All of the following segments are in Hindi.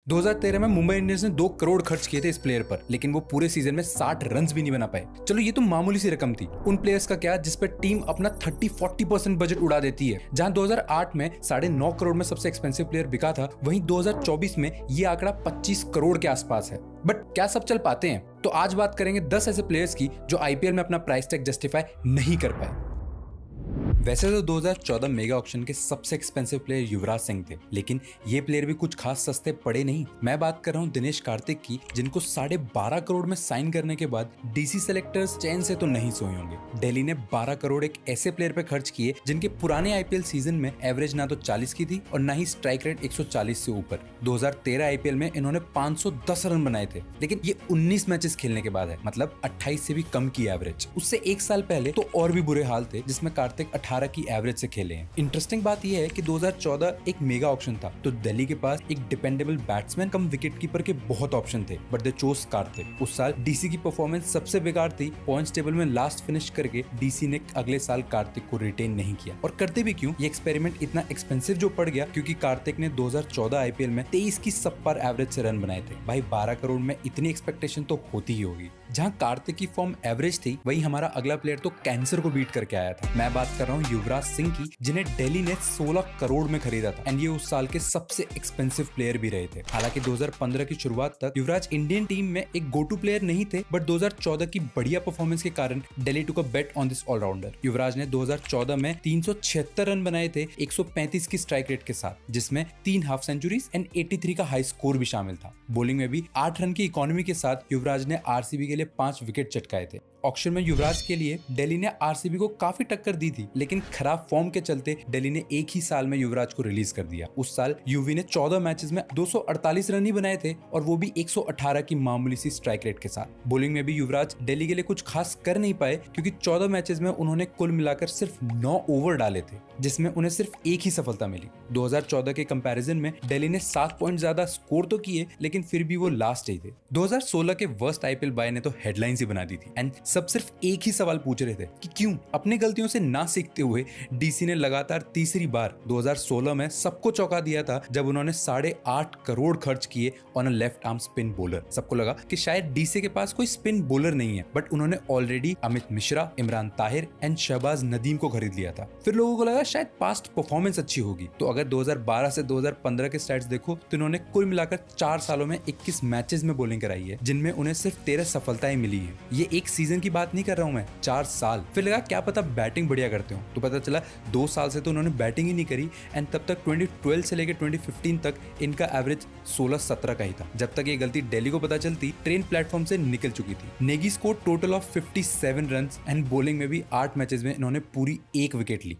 2013 में मुंबई इंडियंस ने 2 करोड़ खर्च किए थे इस प्लेयर पर, लेकिन वो पूरे सीजन में 60 रन भी नहीं बना पाए। चलो ये तो मामूली सी रकम थी। उन प्लेयर्स का क्या जिस पर टीम अपना 30-40% बजट उड़ा देती है। जहां 2008 में 9.5 करोड़ में सबसे एक्सपेंसिव प्लेयर बिका था, वहीं 2024 में ये आंकड़ा 25 करोड़ के आसपास है। बट क्या सब चल पाते हैं? तो आज बात करेंगे 10 ऐसे प्लेयर्स की जो आईपीएल में अपना प्राइस टैग जस्टिफाई नहीं कर पाए। वैसे तो 2014 मेगा ऑक्शन के सबसे एक्सपेंसिव प्लेयर युवराज सिंह थे, लेकिन ये प्लेयर भी कुछ खास सस्ते पड़े नहीं। मैं बात कर रहा हूँ दिनेश कार्तिक की, जिनको 12.5 करोड़ में साइन करने के बाद डीसी सेलेक्टर्स चैन से तो नहीं सोए होंगे। दिल्ली ने 12 करोड़ एक ऐसे प्लेयर पे खर्च किए जिनके पुराने आईपीएल सीजन में एवरेज ना तो 40 की थी और ना ही स्ट्राइक रेट 140 से ऊपर। 2013 आईपीएल में इन्होंने 510 रन बनाए थे, लेकिन ये 19 मैचेस खेलने के बाद है, मतलब 28 से भी कम की एवरेज। उससे एक साल पहले तो और भी बुरे हाल थे, जिसमें कार्तिक 18 की एवरेज से खेले हैं। इंटरेस्टिंग बात यह है कि 2014 एक मेगा ऑक्शन था, तो दिल्ली के पास एक डिपेंडेबल बैट्समैन कम विकेट कीपर के बहुत ऑप्शन थे, बट दे चोज कार्तिक। उस साल डीसी की परफॉर्मेंस सबसे बेकार थी। पॉइंट्स टेबल में लास्ट फिनिश करके डीसी ने अगले साल कार्तिक को रिटेन नहीं किया। और करते भी क्यों? ये एक्सपेरिमेंट इतना एक्सपेंसिव जो पड़ गया क्योंकि कार्तिक ने 2014 आईपीएल में 23 की सब पर एवरेज से रन बनाए थे। भाई 12 करोड़ में इतनी एक्सपेक्टेशन तो होती ही होगी। जहां कार्तिक की फॉर्म एवरेज थी, वहीं हमारा अगला प्लेयर तो कैंसर को बीट करके आया था। मैं बात कर रहा हूँ युवराज सिंह की, जिन्हें दिल्ली ने 16 करोड़ में खरीदा था एंड ये उस साल के सबसे एक्सपेंसिव प्लेयर भी रहे थे। हालांकि 2015 की शुरुआत तक युवराज इंडियन टीम में एक गो टू प्लेयर नहीं थे, बट 2014 की बढ़िया परफॉर्मेंस के कारण दिल्ली टुक अ बेट ऑन दिस ऑलराउंडर। युवराज ने 2014 में 376 रन बनाए थे 135 की स्ट्राइक रेट के साथ, जिसमें 3 हाफ सेंचुरीज एंड 83 का हाई स्कोर भी शामिल था। बॉलिंग में भी 8 रन की इकोनॉमी के साथ युवराज ने आरसीबी के लिए 5 विकेट चटकाए थे। ऑक्शन में युवराज के लिए दिल्ली ने आरसीबी को काफी टक्कर दी थी, लेकिन खराब फॉर्म के चलते दिल्ली ने एक ही साल में युवराज को रिलीज कर दिया। उस साल यूवी ने 14 मैचेस में 248 रन ही बनाए थे और वो भी 118 की मामूली सी स्ट्राइक रेट के साथ। बॉलिंग में भी युवराज दिल्ली के लिए कुछ खास कर नहीं पाए क्योंकि 14 मैचेस में उन्होंने कुल मिलाकर सिर्फ 9 ओवर डाले थे, जिसमें उन्हें सिर्फ एक ही सफलता मिली। 2014 के कंपैरिजन में दिल्ली ने 7 पॉइंट ज्यादा स्कोर तो किए, लेकिन फिर भी वो लास्ट ही थे। 2016 के वर्स्ट आईपीएल बाय ने तो हेडलाइंस ही बना दी थी एंड सब सिर्फ एक ही सवाल पूछ रहे थे कि क्यों अपने गलतियों से ना सीखते हुए डीसी ने लगातार तीसरी बार 2016 में सबको चौंका दिया था जब उन्होंने 8.5 करोड़ खर्च किए on a left arm spin bowler. सबको लगा कि शायद डीसी के पास कोई स्पिन बॉलर नहीं है, बट उन्होंने ऑलरेडी अमित मिश्रा, इमरान ताहिर एंड शहबाज नदीम को खरीद लिया था। फिर लोगों को लगा शायद पास्ट परफॉर्मेंस अच्छी होगी, तो अगर 2012 से 2015 के स्टैट्स देखो तो इन्होंने कुल मिलाकर 4 सालों में 21 मैचेस में बॉलिंग कराई है, जिनमें उन्हें सिर्फ 13 सफलताएं मिली है। ये एक सीजन की बात नहीं कर रहा हूं मैं, 4 साल। फिर लगा क्या पता बैटिंग बढ़िया करते हो, तो पता चला 2 साल से तो उन्होंने बैटिंग ही नहीं करी एंड तब तक 2012 से लेकर 2015 तक इनका एवरेज 16-17 का ही था। जब तक ये गलती दिल्ली को पता चलती, ट्रेन प्लेटफॉर्म से निकल चुकी थी। Negi score total of 57 run and bowling में भी 8 मैचेस में इन्होंने पूरी 1 विकेट ली।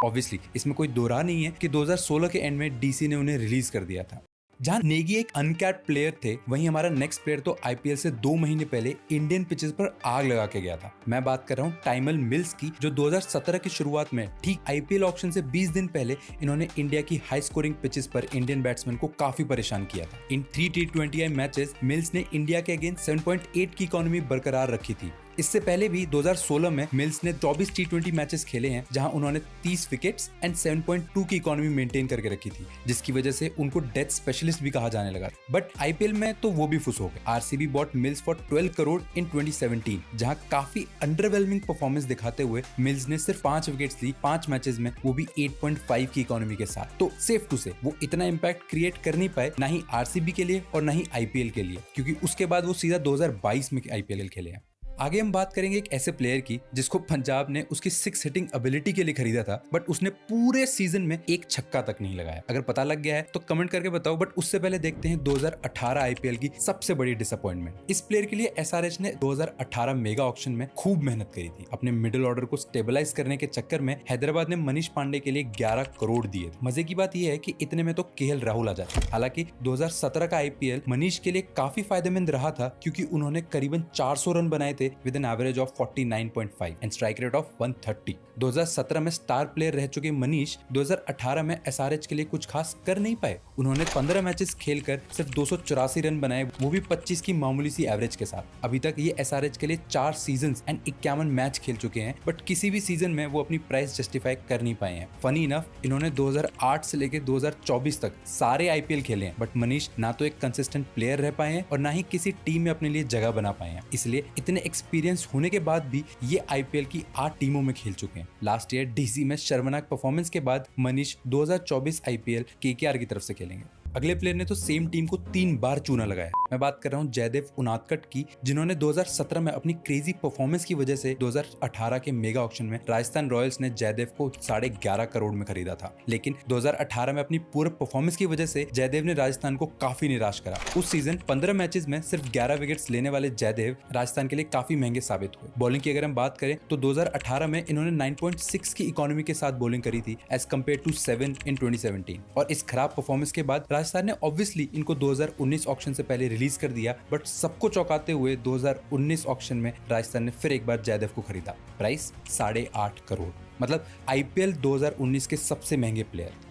ऑब्वियसली इसमें कोई दो राह नहीं है कि 2016 के एंड में डीसी ने उन्हें रिलीज कर दिया था। जहां नेगी एक अनकैप्ड प्लेयर थे, वहीं हमारा नेक्स्ट प्लेयर तो आईपीएल से 2 महीने पहले इंडियन पिचेस पर आग लगा के गया था। मैं बात कर रहा हूं टाइमल मिल्स की, जो 2017 की शुरुआत में ठीक आईपीएल ऑक्शन से 20 दिन पहले इन्होंने इंडिया की हाई स्कोरिंग पिचेस पर इंडियन बैट्समैन को काफी परेशान किया था। इन 3 T20I मैचेस मिल्स ने इंडिया के अगेंस्ट 7.8 की इकोनॉमी बरकरार रखी थी। इससे पहले भी 2016 में मिल्स ने 24 T20 मैचेस खेले हैं, जहां उन्होंने 30 विकेट्स एंड 7.2 की इकोनॉमी मेंटेन करके रखी थी, जिसकी वजह से उनको डेथ स्पेशलिस्ट भी कहा जाने लगा। बट आईपीएल में तो वो भी फुस हो गए। RCB bought Mills for 12 crore in 2017, जहां काफी अंडरवेलमिंग परफॉर्मेंस दिखाते हुए मिल्स ने सिर्फ 5 विकेट्स ली 5 मैचेस में, वो भी 8.5 की इकोनॉमी के साथ। तो सेफ टू से वो इतना इम्पैक्ट क्रिएट कर नहीं पाए, ना ही आरसीबी के लिए और ना ही आईपीएल के लिए, क्योंकि उसके बाद वो सीधा 2022 में आईपीएल खेले हैं। आगे हम बात करेंगे एक ऐसे प्लेयर की जिसको पंजाब ने उसकी 6 हिटिंग एबिलिटी के लिए खरीदा था, बट उसने पूरे सीजन में एक छक्का तक नहीं लगाया। अगर पता लग गया है तो कमेंट करके बताओ, बट उससे पहले देखते हैं 2018 आईपीएल की सबसे बड़ी डिसअपॉइंटमेंट। इस प्लेयर के लिए एसआरएच ने 2018 मेगा ऑक्शन में खूब मेहनत करी थी। अपने मिडिल ऑर्डर को स्टेबलाइज करने के चक्कर में हैदराबाद ने मनीष पांडे के लिए 11 करोड़ दिए थे। मजे की बात यह है कि इतने में तो केएल राहुल आ जाते। हालांकि 2017 का आईपीएल मनीष के लिए काफी फायदेमंद रहा था, क्योंकि उन्होंने करीबन 400 रन बनाए थे थे with an average of 49.5 and strike rate of 130। 2017 में स्टार प्लेयर रह चुके मनीष 2018 में एसआरएच के लिए कुछ खास कर नहीं पाए। उन्होंने 15 मैचेस खेलकर सिर्फ 284 रन बनाए, वो भी 25 की मामूली सी एवरेज के साथ। अभी तक ये एसआरएच के लिए 4 सीजन्स एंड 51 मैच खेल चुके हैं, बट किसी भी सीजन में वो अपनी प्राइस जस्टिफाई कर नहीं पाए हैं। फनी इनफ इन्होंने 2008 से लेकर 2024 तक सारे आईपीएल खेले हैं, बट मनीष ना तो एक कंसिस्टेंट प्लेयर रह पाए हैं और ना ही किसी टीम में अपने लिए जगह बना पाए हैं। इसलिए इतने एक्सपीरियंस होने के बाद भी ये आईपीएल की 8 टीमों में खेल चुके हैं। लास्ट ईयर डीसी में शर्मनाक परफॉर्मेंस के बाद मनीष 2024 आईपीएल केकेआर की तरफ से खेलेंगे। अगले प्लेयर ने तो सेम टीम को 3 बार चूना लगाया। मैं बात कर रहा हूं जयदेव उनादकट की, जिन्होंने 2017 में अपनी क्रेजी परफॉर्मेंस की वजह से 2018 के मेगा ऑक्शन में राजस्थान रॉयल्स ने जयदेव को 11.5 करोड़ में खरीदा था। लेकिन 2018 में अपनी पूरी परफॉर्मेंस की वजह से जयदेव ने राजस्थान को काफी निराश करा। उस सीजन 15 मैचेस में सिर्फ 11 विकेट्स लेने वाले जयदेव राजस्थान के लिए काफी महंगे साबित हुए। बॉलिंग की अगर हम बात करें तो 2018 में इन्होंने 9.6 की इकोनॉमी के साथ बॉलिंग करी थी एज कम्पेयर टू 7 इन 2017। और इस खराब परफॉर्मेंस के बाद राजस्थान ने ऑब्वियसली इनको 2019 ऑक्शन से पहले रिलीज कर दिया, बट सबको चौंकाते हुए 2019 ऑक्शन में राजस्थान ने फिर एक बार जयदेव को खरीदा। प्राइस 8.5 करोड़, मतलब आईपीएल 2019 के सबसे महंगे प्लेयर।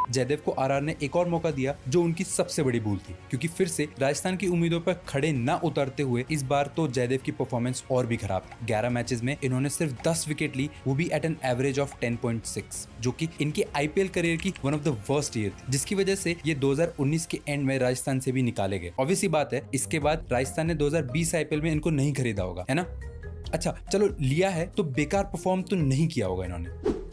जयदेव को आरआर ने एक और मौका दिया, जो उनकी सबसे बड़ी भूल थी, क्योंकि फिर से राजस्थान की उम्मीदों पर खड़े न उतरते हुए इस बार तो जयदेव की परफॉर्मेंस और भी खराब थी। 11 मैचेस में इन्होंने सिर्फ 10 विकेट ली, वो भी एट एन एवरेज ऑफ 10.6, जो कि इनके आईपीएल करियर की one of the worst year थी, जिसकी वजह से ये 2019 के एंड में राजस्थान से भी निकाले गए। ऑब्वियसली बात है, इसके बाद राजस्थान ने 2020 आईपीएल में इनको नहीं खरीदा होगा, है ना। अच्छा चलो, लिया है तो बेकार परफॉर्म तो नहीं किया होगा इन्होंने।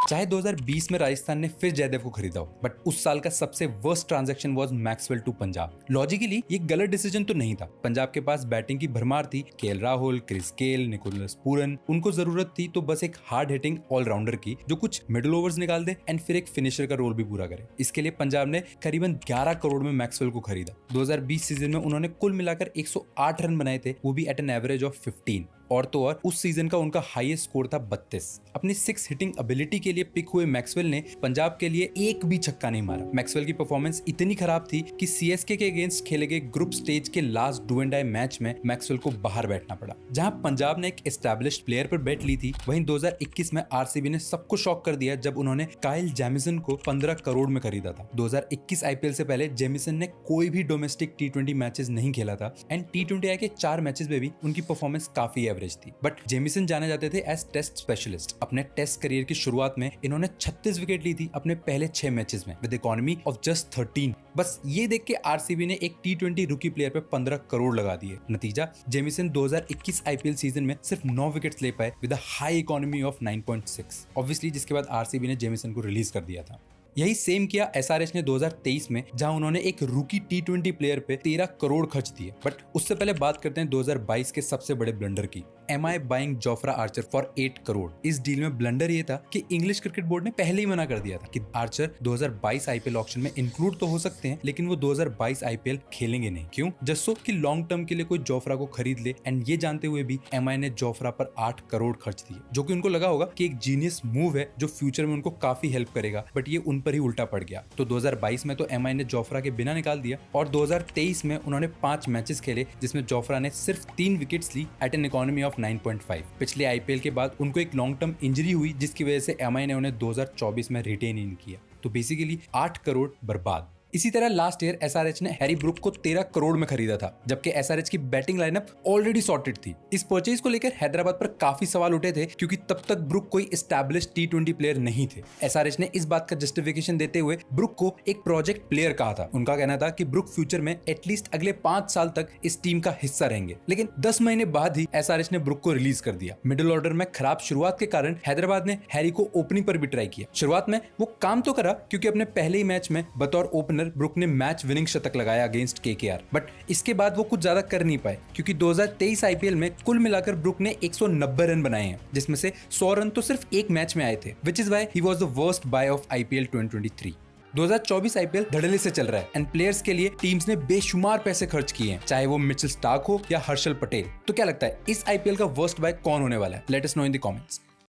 चाहे 2020 में राजस्थान ने फिर जयदेव को खरीदा हो, बट उस साल का सबसे worst transaction was Maxwell to Punjab. Logically ये गलत डिसीजन तो नहीं था। पंजाब के पास बैटिंग की भरमार थी, KL Rahul, Chris Gayle, Nicholas Pooran. उनको जरूरत थी तो बस एक हार्ड हिटिंग ऑलराउंडर की, जो कुछ मिडिल ओवर्स निकाल दे एंड फिर एक फिनिशर का रोल भी पूरा करे। इसके लिए पंजाब ने करीबन 11 करोड़ में मैक्सवेल को खरीदा। 2020 सीजन में उन्होंने कुल मिलाकर 108 रन बनाए थे, वो भी एट एन एवरेज ऑफ 15। और तो और उस सीजन का उनका हाईएस्ट स्कोर था 32। अपनी 6 हिटिंग एबिलिटी के लिए पिक हुए मैक्सवेल ने पंजाब के लिए एक भी छक्का नहीं मारा। मैक्सवेल की परफॉर्मेंस इतनी खराब थी कि सीएसके के अगेंस्ट खेले गए ग्रुप स्टेज के last do and die match में मैक्सवेल को बाहर बैठना पड़ा। जहां पंजाब ने एक एस्टैब्लिश्ड प्लेयर पर बेट ली थी, वहीं 2021 में आरसीबी ने सबको शॉक कर दिया जब उन्होंने काइल जेमिसन को 15 करोड़ में खरीदा था। 2021 आईपीएल से पहले जेमिसन ने कोई भी डोमेस्टिक T20 मैचेस नहीं खेला था एंड T20I के 4 मैचेस में भी उनकी परफॉर्मेंस काफी एवरेज थी। बट जेमिसन जाने जाते थे एज टेस्ट स्पेशलिस्ट। अपने टेस्ट करियर की शुरुआत में इन्होंने 36 विकेट ली थी अपने पहले 6 मैचेस में विद इकोनॉमी ऑफ जस्ट 13। बस ये देख के आरसीबी ने एक T20 रूकी प्लेयर पे 15 करोड़ लगा दिए। नतीजा, जेमिसन 2021 आईपीएल सीजन में सिर्फ 9 विकेट्स ले पाए with a high economy of 9.6, obviously, जिसके बाद आरसीबी ने जेमिसन को रिलीज कर दिया था। यही सेम किया एसआरएच ने 2023 में, जहां उन्होंने एक रूकी T20 प्लेयर पे 13 करोड़ खर्च दिए। बट उससे पहले बात करते हैं 2022 के सबसे बड़े ब्लंडर की, MI buying Jofra Archer for 8 crore. इस डील में ब्लंडर ये था कि इंग्लिश क्रिकेट बोर्ड ने पहले ही मना कर दिया था कि आर्चर 2022 आईपीएल ऑक्शन में इंक्लूड तो हो सकते हैं, लेकिन वो 2022 आईपीएल खेलेंगे नहीं। क्यों? जस्ट सो कि लॉन्ग टर्म के लिए कोई जोफ्रा को खरीद ले। एंड ये जानते हुए भी एमआई ने जोफ्रा पर 8 करोड़ खर्च दिए, जो कि उनको लगा होगा कि एक जीनियस मूव है जो फ्यूचर में उनको काफी हेल्प करेगा, बट ये उन पर ही उल्टा पड़ गया। तो 2022 में तो एमआई ने जोफ्रा के बिना निकाल दिया और 2023 में उन्होंने 5 मैचेस खेले जिसमें जोफ्रा ने सिर्फ 3 विकेट्स ली एट एन इकोनॉमी ऑफ 9.5। पिछले आईपीएल के बाद उनको एक लॉन्ग टर्म इंजरी हुई, जिसकी वजह से एमआई ने उन्हें 2024 में रिटेन इन किया। तो बेसिकली 8 करोड़ बर्बाद। इसी तरह लास्ट ईयर एसआरएच ने हैरी ब्रुक को 13 करोड़ में खरीदा था, जबकि एसआरएच की बैटिंग लाइनअप ऑलरेडी सॉर्टेड थी। इस परचेज को लेकर हैदराबाद पर काफी सवाल उठे थे, क्योंकि तब तक ब्रुक कोई एस्टैब्लिश्ड T20 प्लेयर नहीं थे। एसआरएच ने इस बात का जस्टिफिकेशन देते हुए ब्रुक को एक प्रोजेक्ट प्लेयर कहा था। उनका कहना था कि ब्रुक फ्यूचर में एटलीस्ट अगले 5 साल तक इस टीम का हिस्सा रहेंगे। लेकिन 10 महीने बाद ही एसआरएच ने ब्रुक को रिलीज कर दिया। मिडिल ऑर्डर में खराब शुरुआत के कारण हैदराबाद ने हैरी को ओपनिंग पर भी ट्राई किया। शुरुआत में वो काम तो करा, क्योंकि अपने पहले ही मैच में बतौर ओपनर ब्रुक ने मैच विनिंग शतक लगाया अगेंस्ट केकेआर। बट इसके बाद वो कुछ ज्यादा कर नहीं पाए, क्योंकि 2023 आईपीएल में कुल मिलाकर ब्रुक ने 190 रन बनाए हैं, जिसमें से 100 रन तो सिर्फ एक मैच में आए थे, which is why he was the worst buy of IPL 2023। 2024 IPL धड़ल्ले से चल रहा है एंड प्लेयर्स के लिए टीम्स ने बेशुमार पैसे खर्च किए हैं, चाहे वो मिचेल स्टार्क हो या हर्षल पटेल। तो क्या लगता है इस आईपीएल का वर्स्ट बाय कौन होने वाला है? Let us know in the comments.